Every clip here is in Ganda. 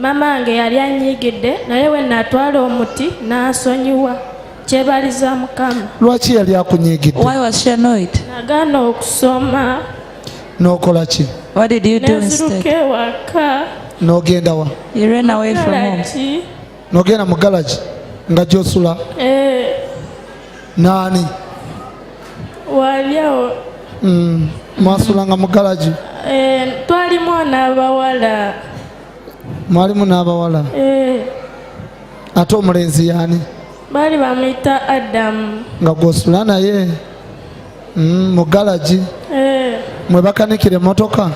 mama wange yali anyigidde naye we natwala omuti n'asonyiwa. Kyebaliza Mukama. Lwaki yali akunyigidde? Why was she annoyed? Nagaana okusoma. N'okola ki? What did you do instead? Neziruka ewaka. N'ogenda wa? You ran away from home. N'ogenda mu garage nga gy'osula? Naani? Waliawo. Mwasulanga mu garage? Twalimu n'abawala. Mwalimu n'abawala? Ate omulenzi yaani? Bali bamuyita Adamu. Nga gw'osula naye mu garage? Mwe bakanikira emmotoka?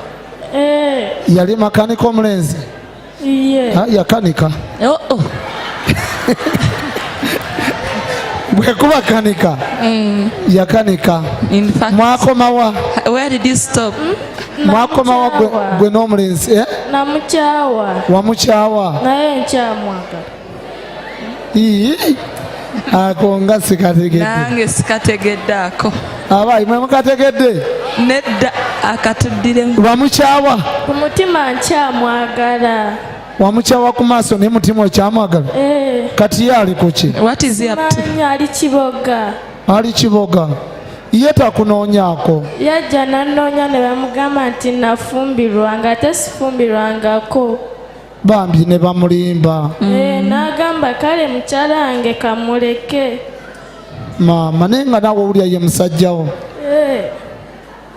Yali makanika omulenzi? Yakanika? Bwe kuba kanika? Yakanika. Mwakomawa? Where did you stop? Mwakomawa gwe n'omulenzi? Namukyawa. Wamukyawa? Naye nkyamwagala. Ako nga sikategedde. Nange sikategedde ako. Abayi mwe mukategedde? Nedda akatuddire. Wamukyawa? Ku mutima nkyamwagala. Wamukyawa ku maaso naye mutima okyamwagala? Kati ye ali ku ki? What is he up to? Ali Kiboga. Ali Kiboga. Ye takunoonyaako? Yajja n'annoonya ne bamugamba nti nafumbirwa nga ate sifumbirwangako. Bambi ne bamulimba. N'agamba kale mukyala wange kamuleke. Maama naye nga naawe owulira ye musajjawo.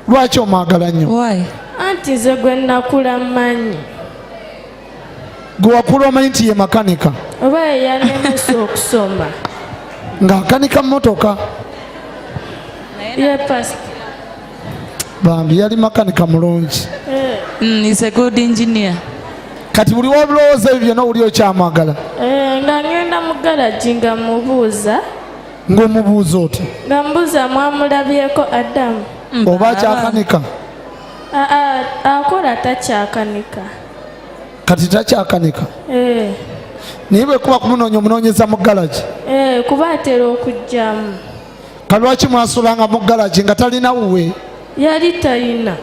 Lwaki omwagala nnyo? Why? Anti nze gwe nnakula mmanyi. Gwe wakula omanyi nti ye makanika? Oba ye yanemesa okusoma. Ng'akanika mmotoka? Ye pasita. Bambi yali makanika mulungi. He's a good engineer. Kati buli w'obulowooza ebyo byonna owuli okyamwagala? Nga ngenda mu galagi nga mubuuza. Ng'omubuuza oti? Nga mbuuza mwamulabyeko Adamu. Oba akyakanika? Akola takyakanika. Kati takyakanika? Naye bwe kuba kumunoonya omunoonyeza mu galagi? Kuba atera okujjamu. Kalwaki mwasulanga mu galagi nga talina wuwe? Yali talina.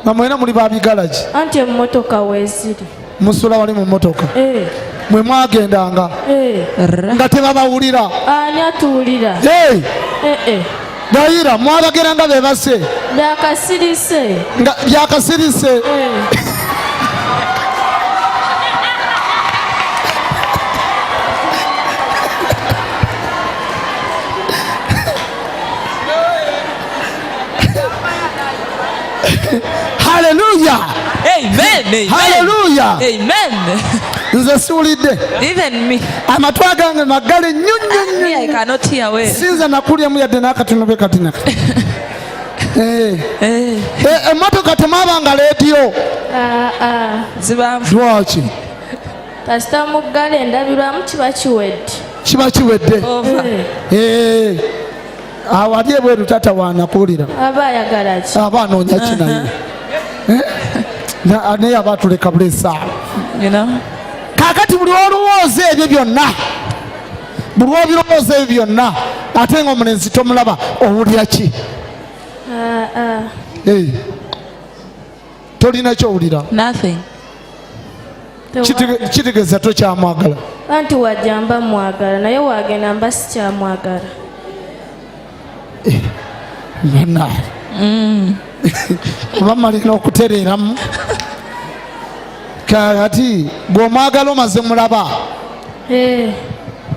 Nga mwena muli ba bigalagi? Anti emmotoka weeziri. Musula wali mu mmotoka? Mwe mwagendanga? Nga tebabawulira? Ani atuwulira? Dayira mwabagera nga bebase? Byakasirise. Byakasirise? Hallelujah. Amen. Hallelujah. Amen. Nze siwulidde. Even me. Amatwi gange magale nnyo nnyo nnyo. I cannot hear well. Sinza nakulyemu yadde n'akatono be katina. Emmotoka temwabanga leediyo? Lwaki? Kasita mu ggale endabirwamu kiba kiwedde. Kiba kiwedde? Awo ali ebweru tata waanakuwulira. Aba ayagala ki? Aba anoonya ki naye? Naye aba atuleka bulesa. Kaakati buli olowooza ebyo byonna, buli olowooza ebyo byonna, ate ng'omulenzi tomulaba owulira ki? Tolina kyowulira? Nothing. Kitegeeza tokyamwagala? Anti wajja mba mwagala naye wagenda mba sikyamwagala. Kuba malina okutereeramu. Kati bw'omwagala omaze mulaba?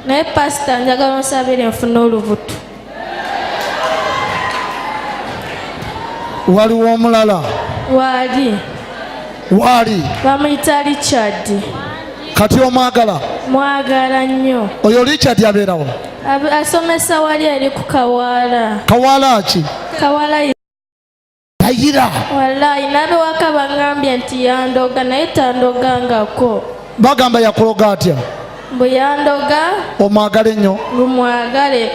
Naye pasita njagala onsabire nfune olubuto. Waliwo omulala? Waali. Waali? Bamuyita Richard. Kati omwagala? Mwagala nnyo. Oyo Richard abeerawo? Asomesa wali eri ku Kawaala. Kawaala ki? Kawaala Dayira. Wallahi nabe waka bangambye nti yandoga naye tandogangako. Bagamba yakuloga atya? Mbu yandoga. Omwagale nnyo? Lumwagale.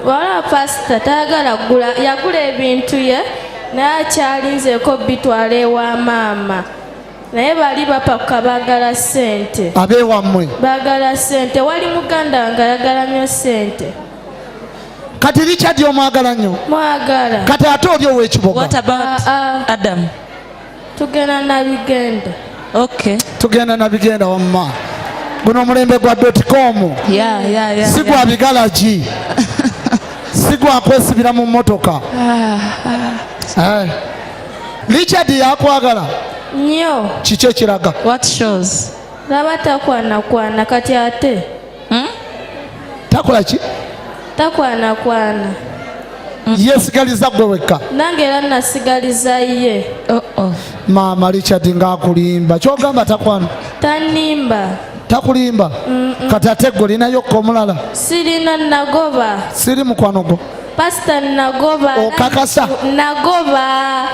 Wala pasita tayagala gula. Yagula ebintu ye naye akyalinzeeko bitwala ewa maama. Naye bali bapaka bagala ssente. Abeewammwe? Bagala ssente. Wali muganda nga ayagala nnyo ssente. Kati Richard omwagala nnyo? Mwagala. Kati ate oli ow'ekiboga? What about Adam? Tugenda na bigenda. Okay. tugenda na bigenda wamma guno omulembe gwa .com si gwa bigalagi si gwa kwesibira mu mmotoka. Richard yakwagala nnyo. kiki ekiraga? What shows? Laba takwanakwana kati ate takola ki? takwanakwana. yesigaliza gwe wekka. Nange era nasigaliza ye. Maama Richard ng'akulimba kyogamba takwana? Tanimba. Takulimba? Kati ate gwe olinayo omulala? Sirina, nagoba. Siri mukwano gwo? Pastor nagoba. Okakasa? Nagoba.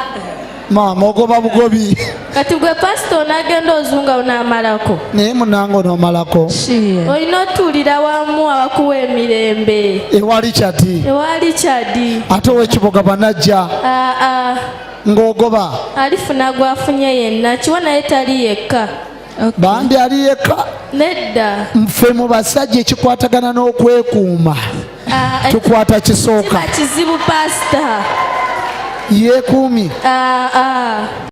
Maama ogoba bugobi. Kati gwe pastor nagenda ozunga onamalako. Naye munange onomalako. Olina otuulira wamu abakuwa emirembe. Ewa Richard. Ewa Richard. Ate ow'ekibuga banajja. Ng'ogoba. Alifuna gwafunye yenna kiwa naye tali yekka. Bambi ali yekka. Nedda. Ffe mu basajja ekikwatagana n'okwekuuma tukwata kisooka. Kiba kizibu pastor. Yeekuumi.